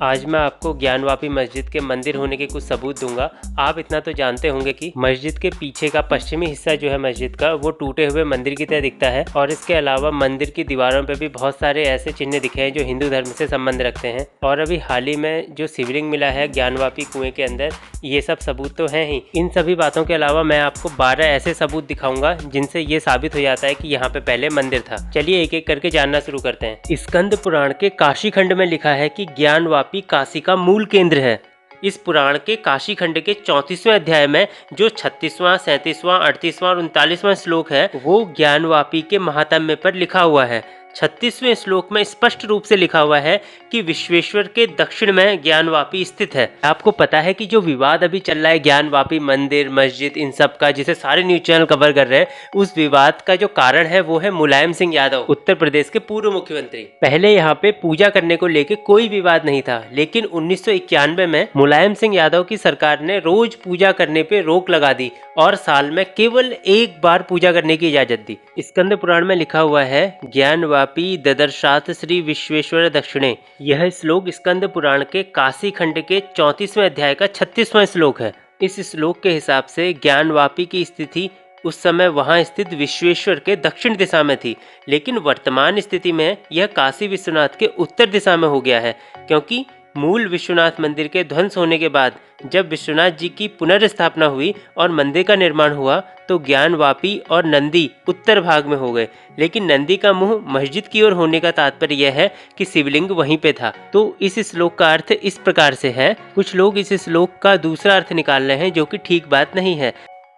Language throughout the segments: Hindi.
आज मैं आपको ज्ञानवापी मस्जिद के मंदिर होने के कुछ सबूत दूंगा। आप इतना तो जानते होंगे कि मस्जिद के पीछे का पश्चिमी हिस्सा जो है मस्जिद का, वो टूटे हुए मंदिर की तरह दिखता है। और इसके अलावा मंदिर की दीवारों पे भी बहुत सारे ऐसे चिन्ह दिखे हैं जो हिंदू धर्म से संबंध रखते हैं। और अभी हाल ही में जो शिवलिंग मिला है ज्ञानवापी कुएं के अंदर, ये सब सबूत तो हैं ही। इन सभी बातों के अलावा मैं आपको 12 ऐसे सबूत दिखाऊंगा जिनसे ये साबित हो जाता है कि यहाँ पे पहले मंदिर था। चलिए एक एक करके जानना शुरू करते हैं। स्कंद पुराण के काशी खंड में लिखा है कि ज्ञानवापी काशी का मूल केंद्र है। इस पुराण के काशी खंड के 34वें अध्याय में जो 36वां, 37वां, 38वां और 39वां श्लोक है, वो ज्ञानवापी के महात्म्य पर लिखा हुआ है। 36वें श्लोक में स्पष्ट रूप से लिखा हुआ है कि विश्वेश्वर के दक्षिण में ज्ञानवापी स्थित है। आपको पता है कि जो विवाद अभी चल रहा है ज्ञानवापी मंदिर, मस्जिद, इन सब का, जिसे सारे न्यूज चैनल कवर कर रहे हैं, उस विवाद का जो कारण है वो है मुलायम सिंह यादव, उत्तर प्रदेश के पूर्व मुख्यमंत्री। पहले यहाँ पे पूजा करने को लेके कोई विवाद नहीं था, लेकिन 1991 में मुलायम सिंह यादव की सरकार ने रोज पूजा करने पे रोक लगा दी और साल में केवल एक बार पूजा करने की इजाजत दी। स्कंद पुराण में लिखा हुआ है ज्ञानवापी ददर्शात श्री विश्वेश्वर दक्षिणे। यह श्लोक स्कंद पुराण के काशी खंड के 34वें अध्याय का 36वां श्लोक है। इस श्लोक के हिसाब से ज्ञानवापी की स्थिति उस समय वहां स्थित विश्वेश्वर के दक्षिण दिशा में थी, लेकिन वर्तमान स्थिति में यह काशी विश्वनाथ के उत्तर दिशा में हो गया है, क्योंकि मूल विश्वनाथ मंदिर के ध्वंस होने के बाद जब विश्वनाथ जी की पुनर्स्थापना हुई और मंदिर का निर्माण हुआ तो ज्ञानवापी और नंदी उत्तर भाग में हो गए, लेकिन नंदी का मुंह मस्जिद की ओर होने का तात्पर्य यह है कि शिवलिंग वहीं पे था। तो इस श्लोक का अर्थ इस प्रकार से है। कुछ लोग इस श्लोक का दूसरा अर्थ निकाल रहे हैं, जो कि ठीक बात नहीं है।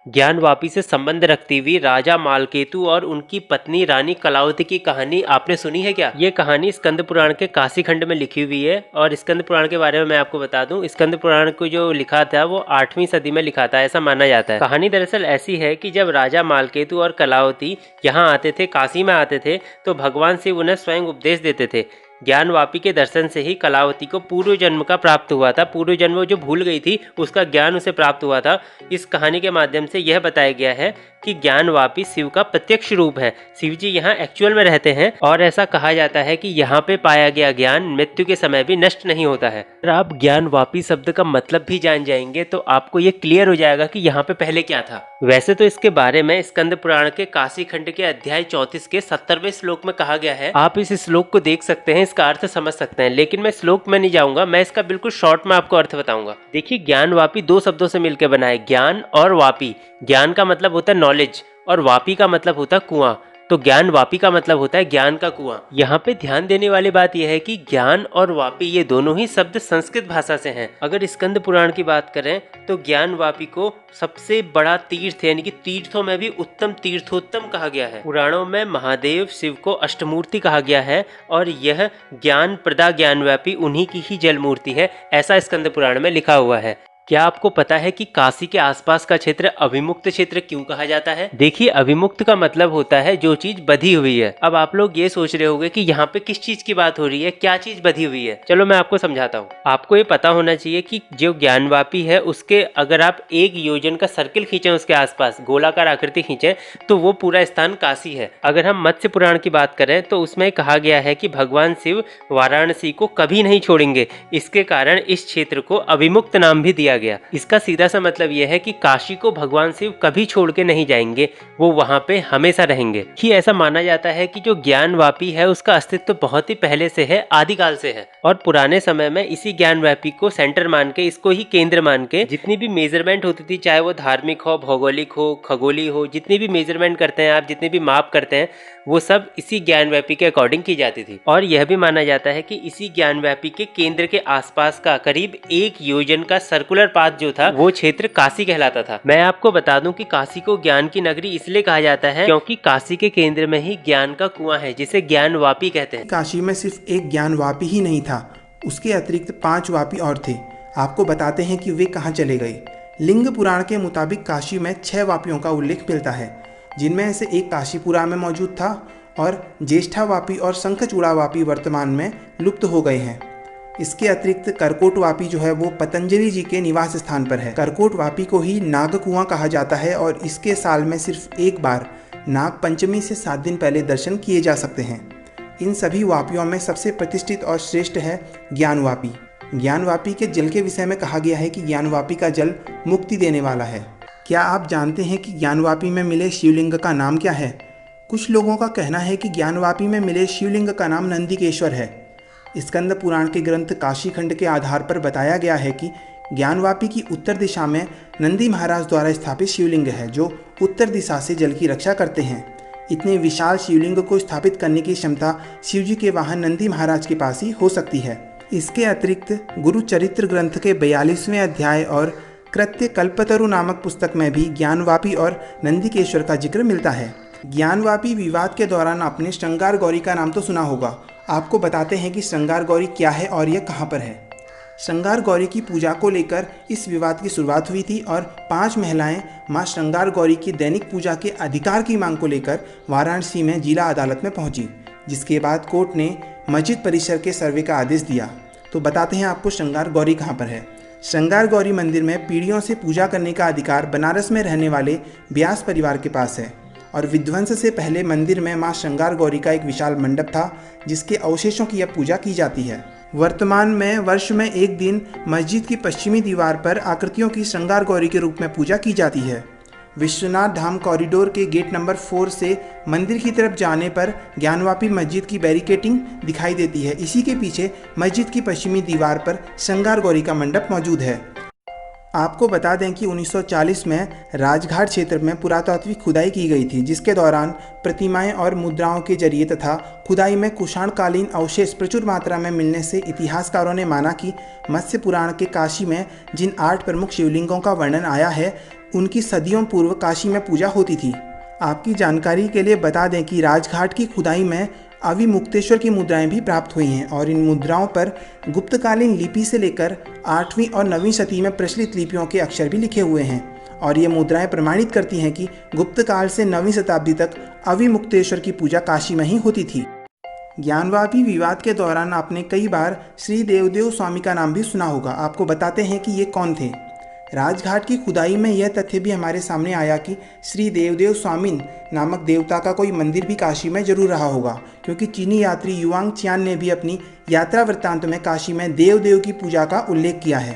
ज्ञानवापी से संबंध रखती हुई राजा मालकेतु और उनकी पत्नी रानी कलावती की कहानी आपने सुनी है क्या? ये कहानी स्कंद पुराण के काशी खंड में लिखी हुई है। और स्कंद पुराण के बारे में मैं आपको बता दूं, स्कंद पुराण को जो लिखा था वो 8वीं सदी में लिखा था, ऐसा माना जाता है। कहानी दरअसल ऐसी है कि जब राजा मालकेतु और कलावती यहाँ आते थे, काशी में आते थे, तो भगवान शिव उन्हें स्वयं उपदेश देते थे। ज्ञानवापी के दर्शन से ही कलावती को पूर्व जन्म का प्राप्त हुआ था। पूर्व जन्म जो भूल गई थी उसका ज्ञान उसे प्राप्त हुआ था। इस कहानी के माध्यम से यह बताया गया है कि ज्ञानवापी शिव का प्रत्यक्ष रूप है। शिव जी यहाँ एक्चुअल में रहते हैं और ऐसा कहा जाता है कि यहाँ पे पाया गया ज्ञान मृत्यु के समय भी नष्ट नहीं होता है। अगर आप ज्ञानवापी शब्द का मतलब भी जान जाएंगे तो आपको ये क्लियर हो जाएगा कि यहाँ पे पहले क्या था। वैसे तो इसके बारे में स्कंद पुराण के काशी खंड के अध्याय 34 के 70वें श्लोक में कहा गया है। आप इस श्लोक को देख सकते हैं, इसका अर्थ समझ सकते हैं, लेकिन मैं श्लोक में नहीं जाऊंगा, मैं इसका बिल्कुल शॉर्ट में आपको अर्थ बताऊंगा। देखिए, ज्ञानवापी दो शब्दों से मिलकर बना है, ज्ञान और वापी। ज्ञान का मतलब होता है नॉलेज और वापी का मतलब होता है कुआं। तो ज्ञानवापी का मतलब होता है ज्ञान का कुआं। यहाँ पे ध्यान देने वाली बात यह है कि ज्ञान और वापी ये दोनों ही शब्द संस्कृत भाषा से हैं। अगर स्कंद पुराण की बात करें तो ज्ञानवापी को सबसे बड़ा तीर्थ यानी कि तीर्थों में भी उत्तम तीर्थोत्तम कहा गया है। पुराणों में महादेव शिव को अष्टमूर्ति कहा गया है और यह ज्ञान प्रदा ज्ञानवापी उन्हीं की ही जल मूर्ति है, ऐसा स्कंद पुराण में लिखा हुआ है। क्या आपको पता है कि काशी के आसपास का क्षेत्र अभिमुक्त क्षेत्र क्यों कहा जाता है? देखिए, अभिमुक्त का मतलब होता है जो चीज बधी हुई है। अब आप लोग ये सोच रहे होंगे कि यहाँ पे किस चीज की बात हो रही है, क्या चीज बधी हुई है। चलो मैं आपको समझाता हूँ। आपको ये पता होना चाहिए कि जो ज्ञानवापी है उसके अगर आप 1 योजन का सर्किल खींचे, उसके आसपास गोलाकार आकृति खींचे, तो वो पूरा स्थान काशी है। अगर हम मत्स्य पुराण की बात करें तो उसमें कहा गया है कि भगवान शिव वाराणसी को कभी नहीं छोड़ेंगे, इसके कारण इस क्षेत्र को अभिमुक्त नाम भी दिया गया। इसका सीधा सा मतलब यह है कि काशी को भगवान शिव कभी छोड़ के नहीं जाएंगे, वो वहां पे हमेशा रहेंगे। कि ऐसा माना जाता है कि जो ज्ञानवापी है उसका अस्तित्व बहुत ही पहले से है, आदिकाल से है। और पुराने समय में इसी ज्ञानवापी को सेंटर मान के, इसको ही केंद्र मान के जितनी भी मेजरमेंट होती थी, चाहे वो धार्मिक हो, भौगोलिक हो, खगोली हो, जितनी भी मेजरमेंट करते हैं आप, जितने भी माप करते हैं, वो सब इसी ज्ञानवापी के अकॉर्डिंग की जाती थी। और यह भी माना जाता है कि इसी ज्ञानवापी के केंद्र के आसपास का करीब 1 योजन का सर्कुलर पाथ जो था वो क्षेत्र काशी कहलाता था। मैं आपको बता दूं कि काशी को ज्ञान की नगरी इसलिए कहा जाता है क्योंकि काशी के केंद्र में ही ज्ञान का कुआं है, जिसे ज्ञानवापी कहते हैं। काशी में सिर्फ एक ज्ञानवापी ही नहीं था, उसके अतिरिक्त 5 वापी और थे। आपको बताते हैं कि वे कहाँ चले गए। लिंग पुराण के मुताबिक काशी में 6 वापियों का उल्लेख मिलता है, जिनमें से एक काशीपुरा में मौजूद था और ज्येष्ठा वापी और शंखचूड़ा वापी वर्तमान में लुप्त हो गए हैं। इसके अतिरिक्त करकोट वापी जो है वो पतंजलि जी के निवास स्थान पर है। करकोट वापी को ही नाग कुआं कहा जाता है और इसके साल में सिर्फ एक बार नाग पंचमी से 7 दिन पहले दर्शन किए जा सकते हैं। इन सभी वापियों में सबसे प्रतिष्ठित और श्रेष्ठ है ज्ञानवापी। ज्ञानवापी के जल के विषय में कहा गया है कि ज्ञानवापी का जल मुक्ति देने वाला है। क्या आप जानते हैं कि ज्ञानवापी में मिले शिवलिंग का नाम क्या है? कुछ लोगों का कहना है कि ज्ञानवापी में मिले शिवलिंग का नाम नंदिकेश्वर है। स्कंद पुराण के ग्रंथ काशीखंड के आधार पर बताया गया है कि ज्ञानवापी की उत्तर दिशा में नंदी महाराज द्वारा स्थापित शिवलिंग है, जो उत्तर दिशा से जल की रक्षा करते हैं। इतने विशाल शिवलिंग को स्थापित करने की क्षमता शिवजी के वाहन नंदी महाराज के पास ही हो सकती है। इसके अतिरिक्त गुरु चरित्र ग्रंथ के 42वें अध्याय और कृत्य कल्पतरु नामक पुस्तक में भी ज्ञानवापी और नंदिकेश्वर का जिक्र मिलता है। ज्ञानवापी विवाद के दौरान आपने श्रृंगार गौरी का नाम तो सुना होगा। आपको बताते हैं कि श्रृंगार गौरी क्या है और यह कहाँ पर है। श्रृंगार गौरी की पूजा को लेकर इस विवाद की शुरुआत हुई थी और 5 महिलाएं मां श्रृंगार गौरी की दैनिक पूजा के अधिकार की मांग को लेकर वाराणसी में जिला अदालत में पहुंची, जिसके बाद कोर्ट ने मस्जिद परिसर के सर्वे का आदेश दिया। तो बताते हैं आपको श्रृंगार गौरी कहाँ पर है। श्रृंगार गौरी मंदिर में पीढ़ियों से पूजा करने का अधिकार बनारस में रहने वाले व्यास परिवार के पास है और विध्वंस से पहले मंदिर में मां श्रृंगार गौरी का एक विशाल मंडप था, जिसके अवशेषों की अब पूजा की जाती है। वर्तमान में वर्ष में एक दिन मस्जिद की पश्चिमी दीवार पर आकृतियों की श्रृंगार गौरी के रूप में पूजा की जाती है। विश्वनाथ धाम कॉरिडोर के गेट नंबर 4 से मंदिर की तरफ जाने पर ज्ञानवापी मस्जिद की बैरिकेटिंग दिखाई देती है। इसी के पीछे मस्जिद की पश्चिमी दीवार पर श्रृंगार गौरी का मंडप मौजूद है। आपको बता दें कि 1940 में राजघाट क्षेत्र में पुरातात्विक खुदाई की गई थी, जिसके दौरान प्रतिमाएं और मुद्राओं के जरिए तथा खुदाई में कुषाणकालीन अवशेष प्रचुर मात्रा में मिलने से इतिहासकारों ने माना कि मत्स्य पुराण के काशी में जिन 8 प्रमुख शिवलिंगों का वर्णन आया है, उनकी सदियों पूर्व काशी में पूजा होती थी। आपकी जानकारी के लिए बता दें कि राजघाट की खुदाई में अविमुक्तेश्वर की मुद्राएं भी प्राप्त हुई हैं और इन मुद्राओं पर गुप्तकालीन लिपि से लेकर 8वीं और 9वीं शती में प्रचलित लिपियों के अक्षर भी लिखे हुए हैं और ये मुद्राएं प्रमाणित करती हैं कि गुप्त काल से 9वीं शताब्दी तक अविमुक्तेश्वर की पूजा काशी में ही होती थी। ज्ञानवापी विवाद के दौरान आपने कई बार श्री देवदेव स्वामी का नाम भी सुना होगा। आपको बताते हैं कि ये कौन थे। राजघाट की खुदाई में यह तथ्य भी हमारे सामने आया कि श्री देवदेव स्वामिन नामक देवता का कोई मंदिर भी काशी में जरूर रहा होगा, क्योंकि चीनी यात्री युआंग चियान ने भी अपनी यात्रा वृत्तांत में काशी में देवदेव की पूजा का उल्लेख किया है।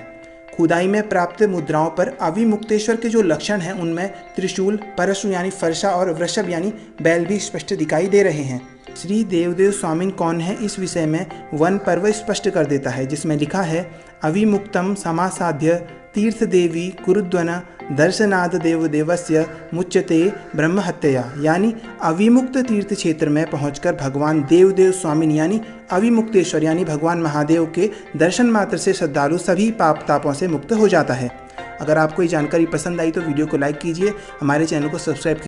खुदाई में प्राप्त मुद्राओं पर अविमुक्तेश्वर के जो लक्षण हैं, उनमें त्रिशूल, परशु यानी फरसा और वृषभ यानी बैल भी स्पष्ट दिखाई दे रहे हैं। श्री देवदेव स्वामिन कौन है, इस विषय में वन पर्व स्पष्ट कर देता है, जिसमें लिखा है अविमुक्तम समासाध्य तीर्थ देवी कुरुद्वन दर्शनाद देवदेवस्य मुच्यते ब्रह्महत्या, यानी अविमुक्त तीर्थ क्षेत्र में पहुंचकर भगवान देवदेव स्वामिन यानी अविमुक्तेश्वर यानी भगवान महादेव के दर्शन मात्र से श्रद्धालु सभी पाप तापों से मुक्त हो जाता है। अगर आपको ये जानकारी पसंद आई तो वीडियो को लाइक कीजिए, हमारे चैनल को सब्सक्राइब